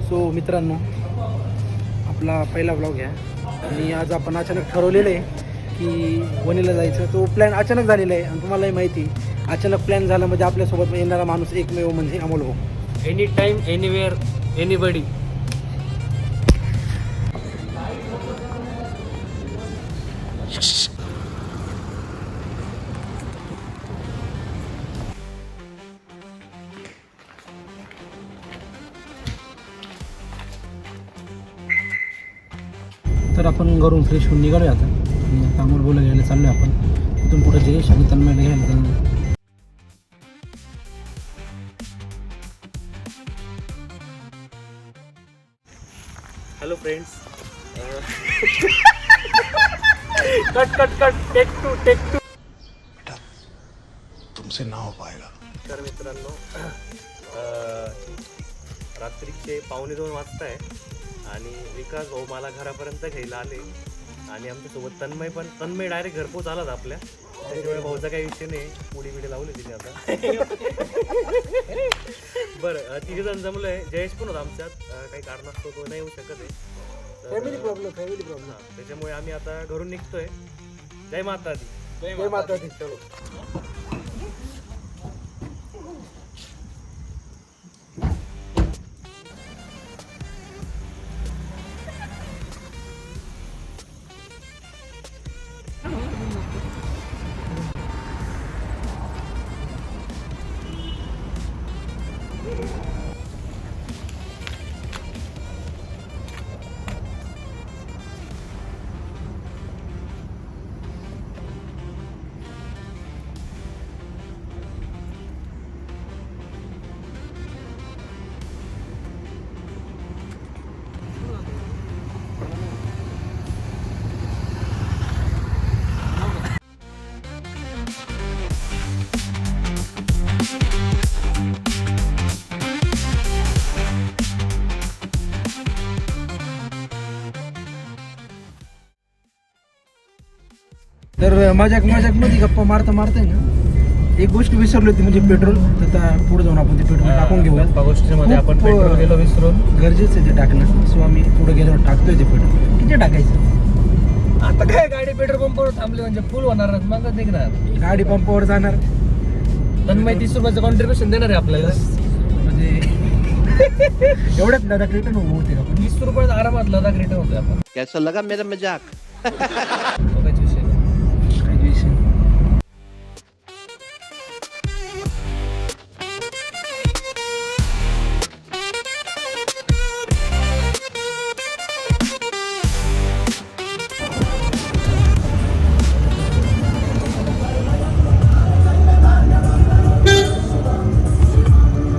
So मित्रांनो, आपला पहिला ब्लॉग आहे आणि आज आपण अचानक ठरवलेलं आहे की वणीला जायचं. तो प्लॅन अचानक झालेला आहे आणि तुम्हालाही माहिती, अचानक प्लॅन झाला म्हणजे आपल्यासोबत येणारा माणूस एकमेव म्हणजे अमोल भाऊ. Any time anywhere anybody. तर आपण घरून फ्रेश होऊन निघालो आता आणि आता अमोल भाऊला घ्यायला चाललो आहे. आपण तिथून पुढे जयेश आणि तन्मयला घ्यायला जाणार. Hello friends. Cut cut cut. Take two. बेटा तुमसे ना हो पाएगा. तर मित्रांनो, रात्रीचे 1:45 वाजताय आणि विकास भाऊ मला घरापर्यंत घ्यायला आले आणि आमच्यासोबत तन्मय डायरेक्ट घरपोच आलाच आपल्या. त्याच्यामुळे भाऊचा काही विषय नाही, पुडी बिडी लावली तिने आता. बरं, तिघे जण जमलं आहे. जयेश पण होता आमच्यात, काही कारणास्तव तो नाही येऊ शकत आहे. Family problem. त्याच्यामुळे आम्ही आता घरून निघतोय. जय माता दी. जय माता दी. चलो. तर मध्ये गप्पा मारता आहे ना, एक गोष्ट विसरली होती म्हणजे पेट्रोल. तर आता पुढे जाऊन आपण ते पेट्रोल टाकून घेऊया. गोष्टीमध्ये आपण खूप, पेट्रोल गेलो विसरून. गरजेचं आहे ते टाकणं. सो आम्ही पुढे गेल्यावर टाकतोय ते पेट्रोल. किती टाकायचं? आता काय गाडी पेट्रोल पंपावर थांबली म्हणजे फुल होणार, मग निघणार. गाडी पंपावर जाणार तन्मय 30 रुपयाचं कॉन्ट्रीब्युशन देणार आहे आपल्याला. म्हणजे एवढ्यात लडाख रिटर्न होते का? 20 रुपयात आरामात लडाख रिटर्न होतोय आपण. कैसा लगा मेरा मजाक. बघायचा विषय नाही. काही विषय नाही.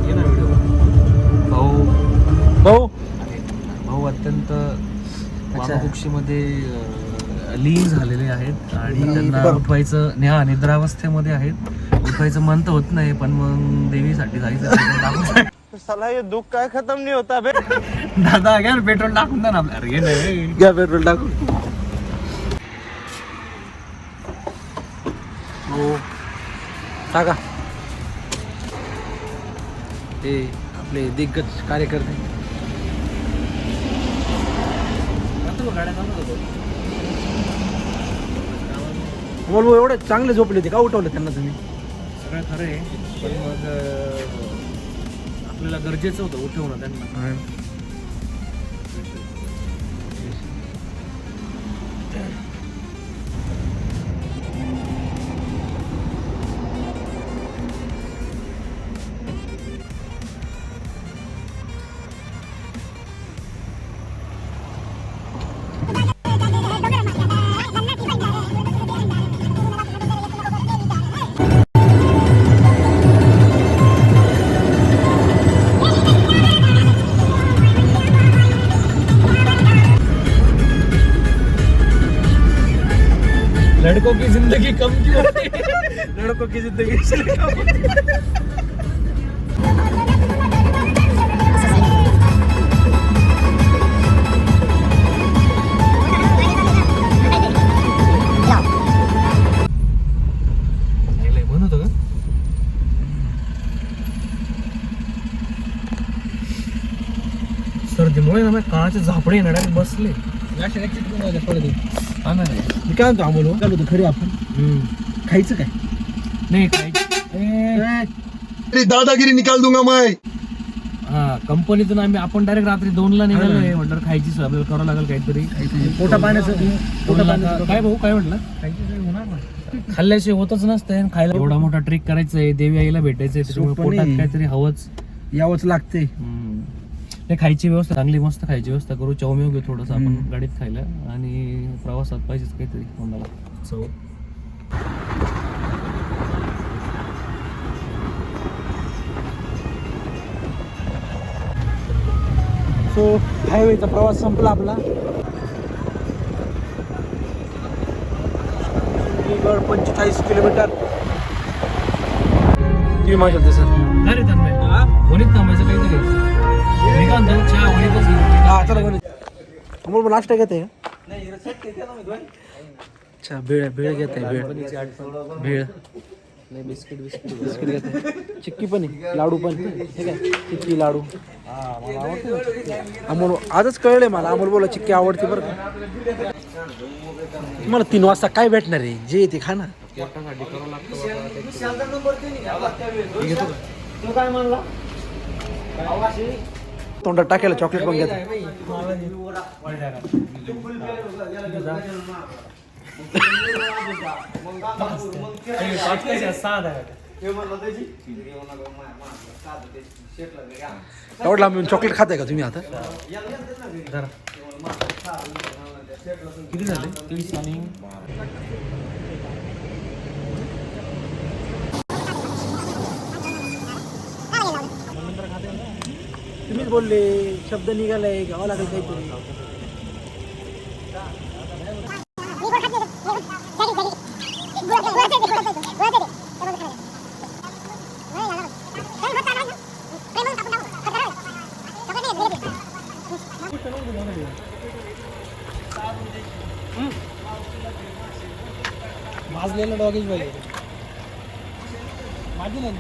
ये ना व्हिडिओ. भाऊ अत्यंत वामकुक्षीमध्ये लीन झालेले आहेत आणि त्यांना उठवायचं, निद्रावस्थेमध्ये आहेत. उठवायचं मन तर होत नाही, पण मग देवीसाठी जायचं. साला ये दुख काय खत्म नहीं होता बे. दादा घ्या पेट्रोल टाकून द्या ना आपल्या. अरे नाही, घ्या पेट्रोल टाकून. हो टाका. हे आपले दिग्गज कार्यकर्ते. बोल भाऊ, एवढे चांगले झोपले होते का? उठवलं त्यांना तुम्ही? सगळं खरं आहे, पण मग आपल्याला गरजेचं होतं उठवणं त्यांना. लड़कों की जिंदगी कम क्यों होती है? लड़कों की जिंदगी इसलिए कम होती है. सर्दीमुळे ना माझ्या काळाचे झापडे येणार आणि बसले. हा ना रे. मी काय म्हणतो आम्हाला काय होतं खरी आपण खायचं काय नाही खायची. तेरी दादागिरी निकाल दूंगा मैं. हा कंपनीतून आपण डायरेक्ट रात्री 2ला निघालोय म्हटलं खायची सोय आपल्याला करावं लागेल काहीतरी. पोटा पाण्याचं काय भाऊ काय म्हटलं खाल्ल्याशिवाय होतच नसतंय आणि खायला एवढा मोठा ट्रेक करायचा आहे, देवी आईला भेटायचंय, त्याच्यामुळे सोपं पोटात नाही. काहीतरी हवंच. यावंच लागते. नाही खायची व्यवस्था चांगली मस्त खायची व्यवस्था करू. चवमेव घेऊ थोडंसं आपण गाडीत खायला आणि प्रवासात पाहिजेच काहीतरी तोंडाला चव. सो हायवेचा प्रवास संपला आपला. 45 किलोमीटर. तुम्ही माझ्या सर अरे तन्मय वणीत थांबायचं काहीतरी. मी काय म्हणतो चहा वणीतच घेऊ. हा चला बघ अमोल नाश्ता घेते अच्छा भेळ भेळ घेते भेळ बिस्किट बिस्किट घेते. चिक्की पण आहे, लाडू पण ठीक आहे. चिक्की लाडू अमोल आजच कळलंय मला. अमोल बोला चिक्की आवडते बरं का. तुम्हाला 3 वाजता काय भेटणार आहे जे येते खा ना. तोंडात टाकायला चॉकलेट पण घेतात. आवडला मी चॉकलेट खाताय का तुम्ही आता. किती झाले 30 आणि तुम्हीच बोलले शब्द निघालाय घ्यावं लागेल काहीतरी. भाजलेलं डॉगेज पाहिजे माझी नाही.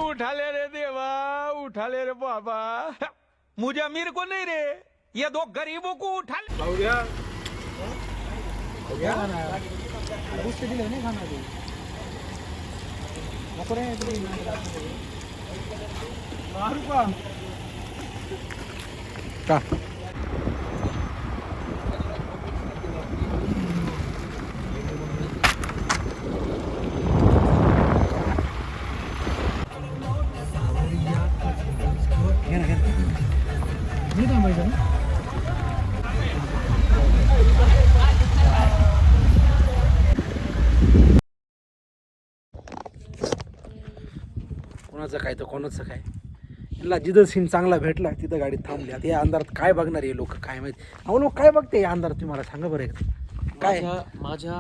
उठा ले रे देवा, उठा ले रे बाबा, मुझे अमीर को नहीं रे, ये 2 गरीबों को उठा ले. का कोणाचं काय तर कोणाचं काय. यांना जिथं सीन चांगला भेटला तिथं गाडीत थांबली. आता या अंधारात काय बघणार हे लोक काय माहिती. अहो काय बघते या अंधारात तुम्हाला सांगा बरं एकदा. काय माझ्या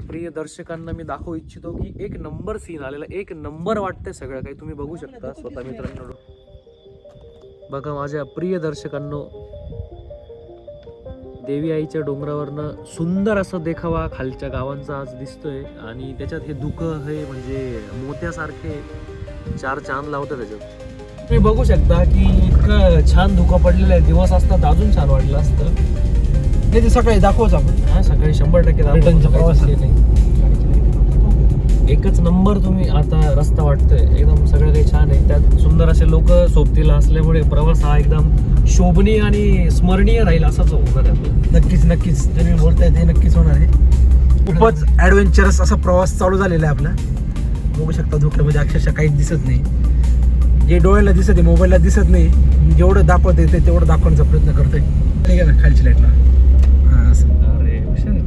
प्रिय दर्शकांना मी दाखवू इच्छितो की 1 नंबर सीन आलेला. 1 नंबर वाटतंय सगळं काही. तुम्ही बघू शकता स्वतः मित्रांनो. बघा माझ्या प्रिय दर्शकांनो, देवी आईच्या डोंगरावरनं सुंदर असा देखावा खालच्या गावांचा आज दिसतोय आणि त्याच्यात हे धुकं हे म्हणजे मोत्यासारखे 4 चांद लावतं त्याच्यात. तुम्ही बघू शकता की इतकं छान धुकं पडलेलं आहे. दिवस असतात अजून छान वाटलं असतं. ते सकाळी दाखवच आपण. हा सकाळी 100% रिटर्नचा प्रवास एकच नंबर. तुम्ही आता रस्ता वाटतोय एकदम सगळं काही छान आहे. त्यात सुंदर असे लोक सोबतीला असल्यामुळे प्रवास हा एकदम शोभनीय आणि स्मरणीय राहील असाच होणार आहे. नक्कीच नक्कीच तुम्ही बोलताय ते नक्कीच होणार आहे. खूपच ॲडव्हेंचरस असा प्रवास चालू झालेला आहे आपला. बघू शकता धुक्यामध्ये अक्षरशः काहीच दिसत नाही. जे डोळ्याला दिसत आहे मोबाईलला दिसत नाही. जेवढं दाखवता येते तेवढं दाखवण्याचा प्रयत्न करतोय. ठीक आहे ना खालची लाईटला. हां असं अरे हुशार आहे.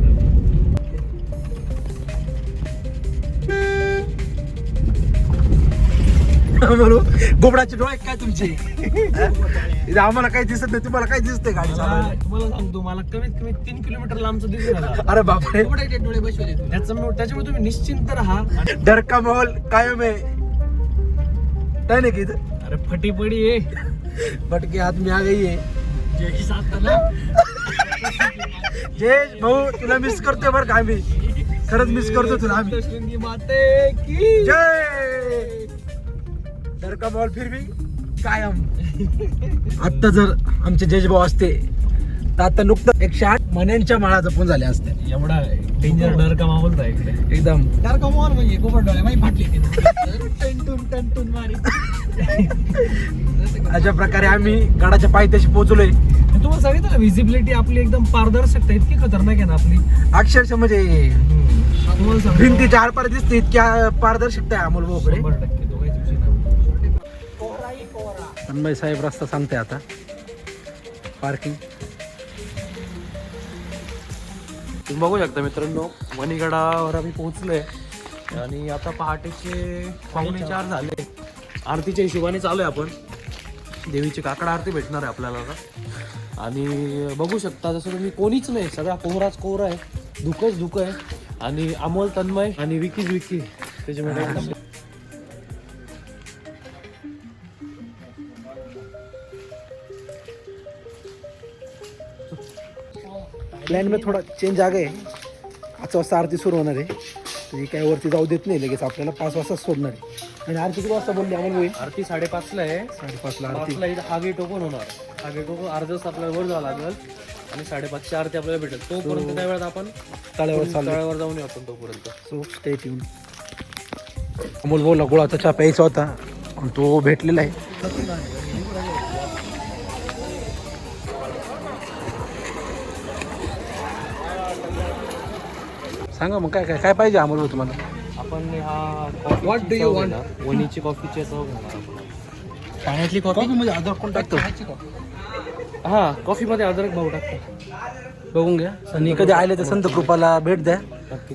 म्हणू गोबडाचे डोळे काय तुमचे. इथे आम्हाला काही दिसत नाही. तुम्हाला काय दिसतंय गाडी चालवायला. तुम्हाला सांगतो मला कमीत कमी 3 किलोमीटर लांबचं दिसून आला. अरे बापरे. डोळे बसवले त्याच्यामुळे तुम्ही निश्चिंत राहा. डर का माहौल कायम है. काय नाही की इथं. अरे फटी पडी आहे बटके हात मी आ गई है. जय सातारा. जय भाऊ तुला मिस करतोय बरं का आम्ही. खरंच मिस करतो तुला आम्ही. शृंगी माते की जय. डर का माहौल फिर भी कायम. आत्ता जर आमचे जजभाऊ असते तर आता नुकतं 108 मण्यांच्या माळा जपून झाल्या असत्या. एवढा डेंजर डर का माहोल इकडे एकदम म्हणजे गोबर डोळे माही फाटली टन मारी. अशा प्रकारे आम्ही गडाच्या पायथ्याशी पोहोचलोय. तुम्हाला सांगितलं ना व्हिजिबिलिटी आपली एकदम पारदर्शकता इतकी खतरनाक आहे ना आपली. अक्षरशः म्हणजे तुम्हाला सांगतो, भिंतीच्या आरपार दिसते इतक्या पारदर्शकता आहे अमोल भाऊकडे. 100% तो काहीच विषय नाही. तन्मय साहेब रस्ता सांगते आता. पार्किंग तुम्ही बघू शकता मित्रांनो, मणीगडावर आम्ही पोहोचलोय आणि आता पहाटेचे 3:45 झाले. आरतीच्या हिशोबाने चालू आहे आपण. देवीची काकड आरती भेटणार आहे आपल्याला आता. आणि बघू शकता जसं तुम्ही कोणीच नाही, सगळा कोहराच कोहरा आहे, धुकंच धुकं आहे. आणि अमोल, तन्मय आणि विकी त्याच्यामध्ये प्लॅन में थोडा चेंज आ गए. 5 वाजता आरती सुरू होणार आहे. ती काय वरती जाऊ देत नाही, लगेच आपल्याला 5 वाजता सोडणार आहे. आणि आरती किती वाजता बोलली अमोल भाई? आरती 5:30ला आहे. 5:30ला आरती. 5ला इथं हा गेट ओपन होणार. हा गेट ओपन अर्धा तास आपल्याला वर जावं लागेल आणि 5:30ची आरती आपल्याला भेटेल. तोपर्यंत त्या वेळात आपण तळ्यावर जाऊन येऊ आपण तोपर्यंत. So stay tune. अमोल भाऊला गुळाचा चहा प्यायचा होता आणि तो भेटलेला आहे. सांगा मग काय काय काय पाहिजे अमोल भाऊ तुम्हाला? आपण हा What do you want? वणीची कॉफीची चव घेणार आपण. पाण्यातली कॉफी मध्ये अदरक कोण टाकतो? हा, कॉफीमध्ये अद्रक भाऊ टाकतो. बघून घ्या. आणि कधी आले तर संत कृपाला भेट द्या.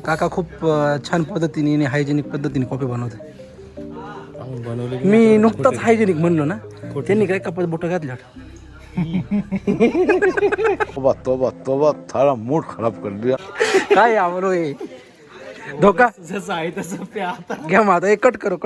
काका खूप छान पद्धतीने आणि हायजेनिक पद्धतीने कॉफी बनवते. बनवले मी नुकताच हायजेनिक म्हणलो ना, त्यांनी काय कपात बोट घातल्या. तोबा तोबा तोबा थारा मूड खराब कर दिया. काय आवरो हे धोका. जसं आहे तसं प्या आता. घ्या मग आता एक कट करो.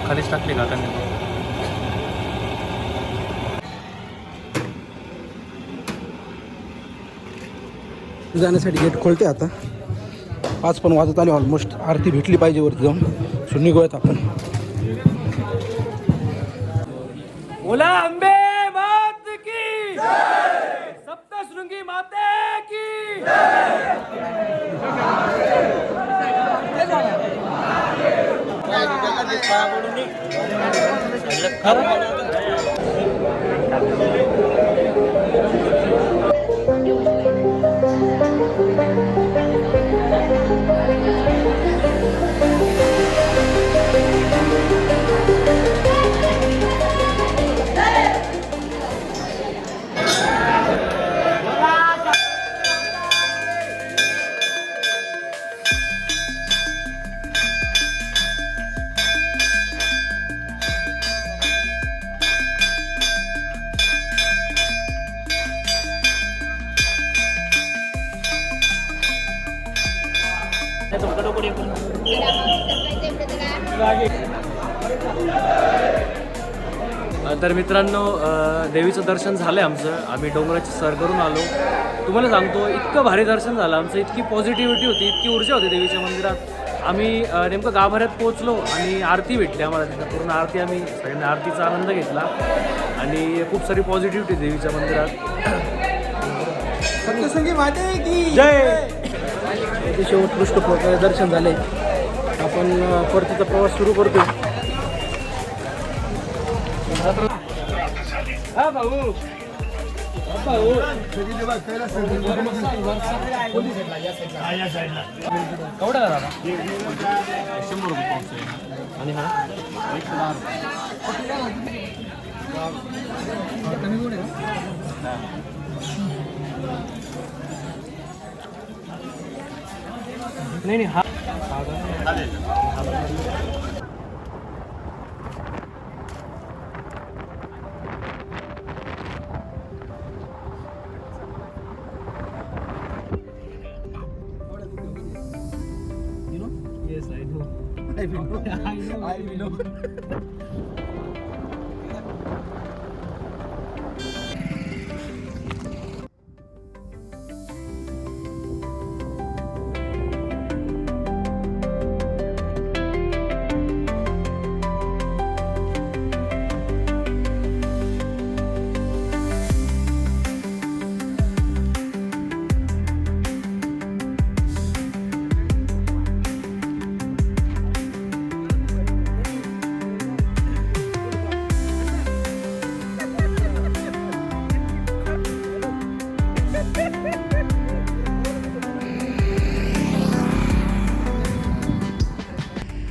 खालीच टाकले काकांनी. जाण्यासाठी गेट खोलते आता. 5 पण वाजत आले ऑलमोस्ट. आरती भेटली पाहिजे वरती जाऊन. सो निघूयात आपण. बोला अंबे मात की जय, सप्तशृंगी माते की तर मित्रांनो, देवीचं दर्शन झालं आमचं. आम्ही डोंगराची सर करून आलो. तुम्हाला सांगतो, इतकं भारी दर्शन झालं आमचं. इतकी पॉझिटिव्हिटी होती, इतकी ऊर्जा होती देवीच्या मंदिरात. आम्ही नेमकं गाभाऱ्यात पोहोचलो आणि आरती भेटली आम्हाला. तिथं पूर्ण आरती आम्ही सगळ्यांनी आरतीचा आनंद घेतला आणि खूप सारी पॉझिटिव्हिटी देवीच्या मंदिरात. सप्तशृंगी माते की जय. अतिशय उत्कृष्ट प्रकारे दर्शन झाले. आपण परतीचा प्रवास सुरू करतो. हा भाऊ, भाऊ केवढा झाला? 100 रुपये पाऊस आहे. आणि हा नाही हा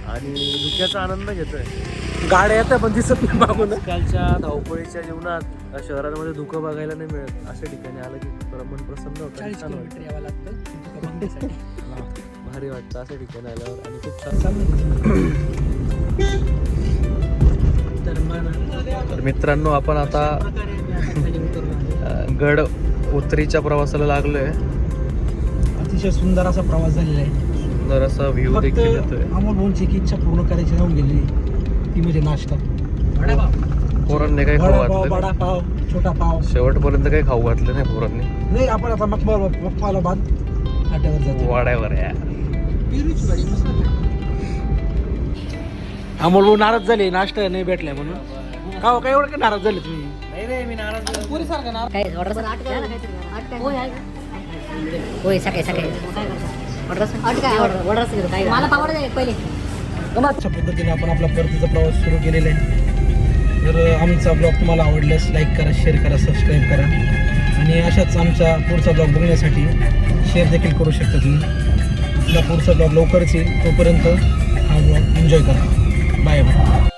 आणि धुक्याचा आनंद घेतोय. गाड्या येतात पण दिसत नाही मागून. आजकालच्या धावपळीच्या जीवनात शहरांमध्ये धुकं बघायला नाही मिळत. अशा ठिकाणी आलं की मन प्रसन्न होतं, 40 छान किलोमीटर वाटतं, यावं लागतं तुका बघण्यासाठी. भारी वाटतं अशा ठिकाणी आल्यावर. आणि खूप छान. तर मित्रांनो, आपण आता गड उतरीच्या प्रवासाला लागलोय. अतिशय सुंदर असा प्रवास झालेला आहे. सुंदर असा व्ह्यू फक्त देखील येतोय. अमोल भाऊंची एक इच्छा पूर्ण करायची राहून गेलेली, ती म्हणजे नाश्ता. पोरांनी काही खाऊ वडापाव, घातलं नाही. वडापाव, छोटा पाव. शेवटपर्यंत काही खाऊ घातलं नाही पोरांनी. नाही, आपण आता मकमाला बाद फाट्यावर जातो. वाड्यावर या. अमोल भाऊ नाराज झाले, नाश्ता नाही भेटलाय म्हणून. का काय एवढं काय नाराज झाले तुम्ही? काय ऑर्डर होय सकाळी सकाळी ऑर्डर मला पावड दे पहिले. अशा पद्धतीने आपण आपला परतीचा प्रवास सुरू केलेला आहे. तर आमचा ब्लॉग तुम्हाला आवडल्यास लाईक करा, शेअर करा, सबस्क्राईब करा. आणि अशाच आमचा पुढचा ब्लॉग बघण्यासाठी शेअर देखील करू शकता तुम्ही. आपला पुढचा ब्लॉग लवकरच येईल. तोपर्यंत हा ब्लॉग एन्जॉय करा. Bye bye.